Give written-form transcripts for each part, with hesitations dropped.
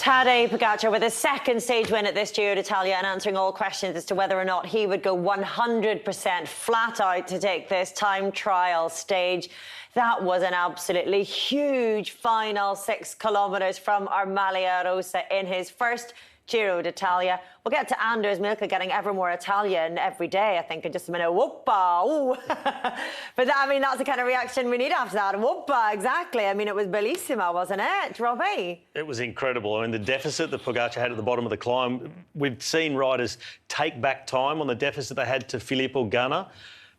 Tadej Pogacar with his second stage win at this Giro D'Italia and answering all questions as to whether or not he would go 100% flat out to take this time trial stage. That was an absolutely huge final 6 kilometres from Armalia Rosa in his first Giro D'Italia. We'll get to Anders Milka getting ever more Italian every day, I think, in just a minute. Whoopa! Ooh. But that, I mean, that's the kind of reaction we need after that. Whoopa, exactly. I mean, it was bellissima, wasn't it, Robbie? It was incredible. I mean, the deficit that Pogacar had at the bottom of the climb, we've seen riders take back time on the deficit they had to Filippo Ganna.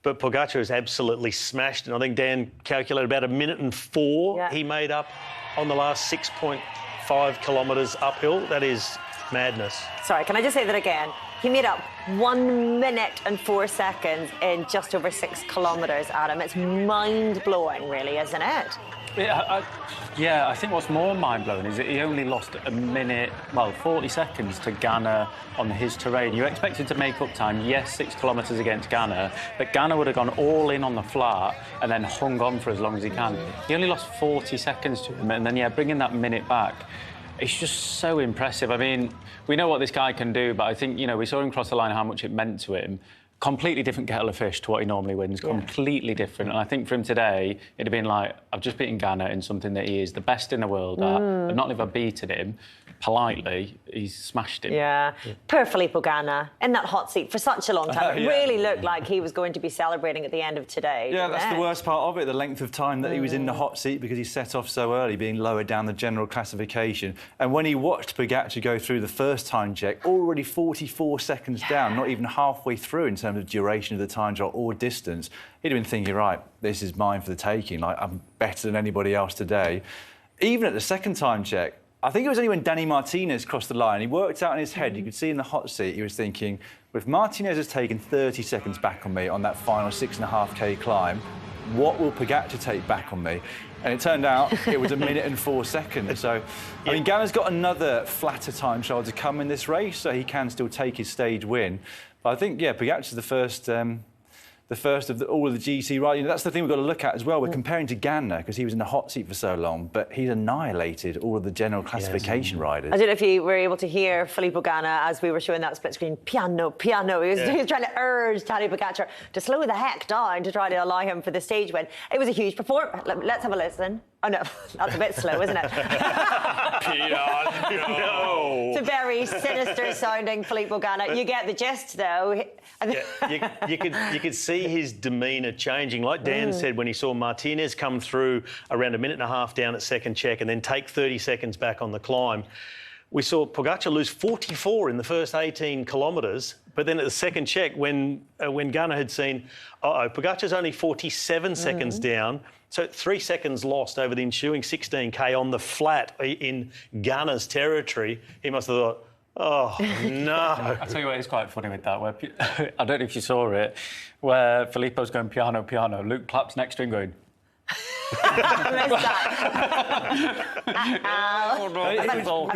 But Pogacar has absolutely smashed it. I think Dan calculated about 1 minute and 4 he made up on the last 6.5 kilometres uphill. That is madness. Sorry, can I just say that again? He made up 1 minute and 4 seconds in just over 6 kilometres, Adam. It's mind-blowing, really, isn't it? Yeah, I think what's more mind-blowing is that he only lost a minute, well, 40 seconds to Ganna on his terrain. You expected to make up time, yes, 6 kilometres against Ganna, but Ganna would have gone all in on the flat and then hung on for as long as he can. He only lost 40 seconds to him, and then, yeah, bringing that minute back, it's just so impressive. I mean, we know what this guy can do, but I think, you know, we saw him cross the line, how much it meant to him. Completely different kettle of fish to what he normally wins, completely different. And I think for him today, it'd have been like, I've just beaten Ganna in something that he is the best in the world at. And not if I've beaten him, politely, he's smashed him. Yeah. Poor Filippo Ganna, in that hot seat for such a long time. It really looked like he was going to be celebrating at the end of today. Yeah, that's the worst part of it, the length of time that he was in the hot seat because he set off so early, being lower down the general classification. And when he watched Pogacar go through the first time check, already 44 seconds down, not even halfway through in terms of duration of the time trial or distance, he'd have been thinking, right, this is mine for the taking. Like, I'm better than anybody else today. Even at the second time check, I think it was only when Danny Martinez crossed the line, he worked out in his head, you could see in the hot seat, he was thinking, if Martinez has taken 30 seconds back on me on that final 6.5k climb, what will Pogacar take back on me? And it turned out it was 1 minute and 4 seconds. So, I mean, Ganna's got another flatter time trial to come in this race, so he can still take his stage win. But I think, yeah, Pogacar's the first of all of the GC riders. You know, that's the thing we've got to look at as well. We're comparing to Ganna because he was in the hot seat for so long, but he's annihilated all of the general classification riders. I don't know if you were able to hear Filippo Ganna as we were showing that split screen, piano, piano. He was trying to urge Tadej Pogacar to slow the heck down to try to allow him for the stage win. It was a huge performance. Let's have a listen. Oh, no, that's a bit slow, isn't it? Piano. It's a very sinister-sounding Filippo Ganna. You get the gist, though. You could see his demeanour changing. Like Dan said, when he saw Martinez come through around 1.5 minutes down at second check and then take 30 seconds back on the climb, we saw Pogacar lose 44 in the first 18 kilometres, but then at the second check, when Ganna had seen, Pogacar's only 47 seconds down, so 3 seconds lost over the ensuing 16k on the flat in Ganna's territory, he must have thought, oh, no. I'll tell you what is quite funny with that, where I don't know if you saw it, where Filippo's going piano, piano, Luke Clapp's next to him going... I've had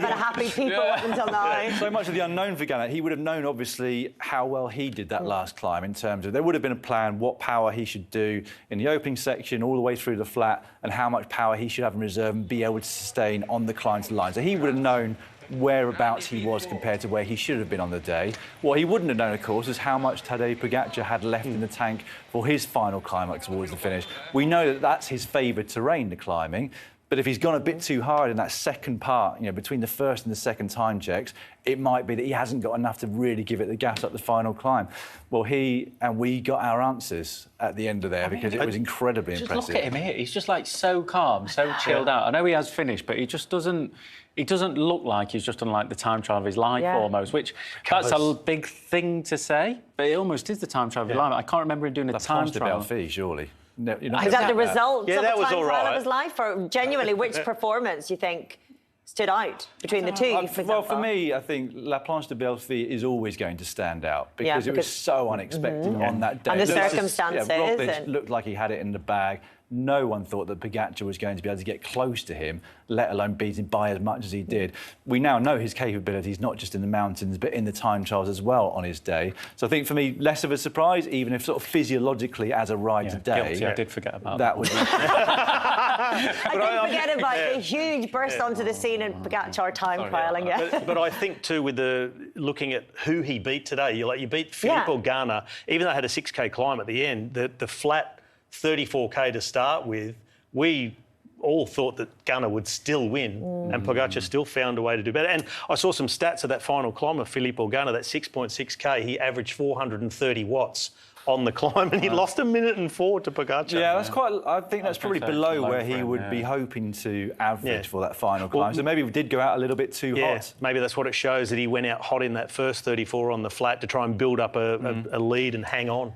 a happy people up until now. So much of the unknown for Ganna. He would have known, obviously, how well he did that last climb in terms of there would have been a plan what power he should do in the opening section all the way through the flat and how much power he should have in reserve and be able to sustain on the climb to the line. So he would have known whereabouts he was compared to where he should have been on the day. What he wouldn't have known, of course, is how much Tadej Pogacar had left in the tank for his final climb up towards the finish. We know that that's his favoured terrain, the climbing, but if he's gone a bit too hard in that second part, you know, between the first and the second time checks, it might be that he hasn't got enough to really give it the gas up the final climb. Well, he and we got our answers at the end of there because it was incredibly impressive. Just look at him here. He's just, like, so calm, so chilled out. I know he has finished, but he just doesn't... He doesn't look like he's just done, like, the time trial of his life almost, which that's a big thing to say, but it almost is the time trial of his life. I can't remember him doing a time trial. Fee, surely. No, is that the result of the time trial of his right. life? Or genuinely, which performance do you think stood out between the two, for example? Well, for me, I think La Planche de Belleville is always going to stand out because it was so unexpected on that day. And the circumstances. Roglic looked like he had it in the bag. No one thought that Pogacar was going to be able to get close to him, let alone beat him by as much as he did. We now know his capabilities, not just in the mountains, but in the time trials as well on his day. So I think, for me, less of a surprise, even if sort of physiologically as a ride today... Guilty, I did forget about that. Was I keep forgetting about the huge burst onto the scene and Pogacar time trialling. Yeah. But I think too, with looking at who he beat today, you beat Filippo Ganna, even though it had a 6K climb at the end, the flat 34K to start with, we all thought that Ganna would still win, and Pogacar still found a way to do better. And I saw some stats of that final climb of Filippo Ganna, that 6.6K, he averaged 430 watts on the climb, and he lost 1 minute and 4 to Pogacar. Yeah, that's quite. I think that's probably below where he would be hoping to average for that final climb. So maybe we did go out a little bit too hot. Maybe that's what it shows, that he went out hot in that first 34 on the flat to try and build up a lead and hang on.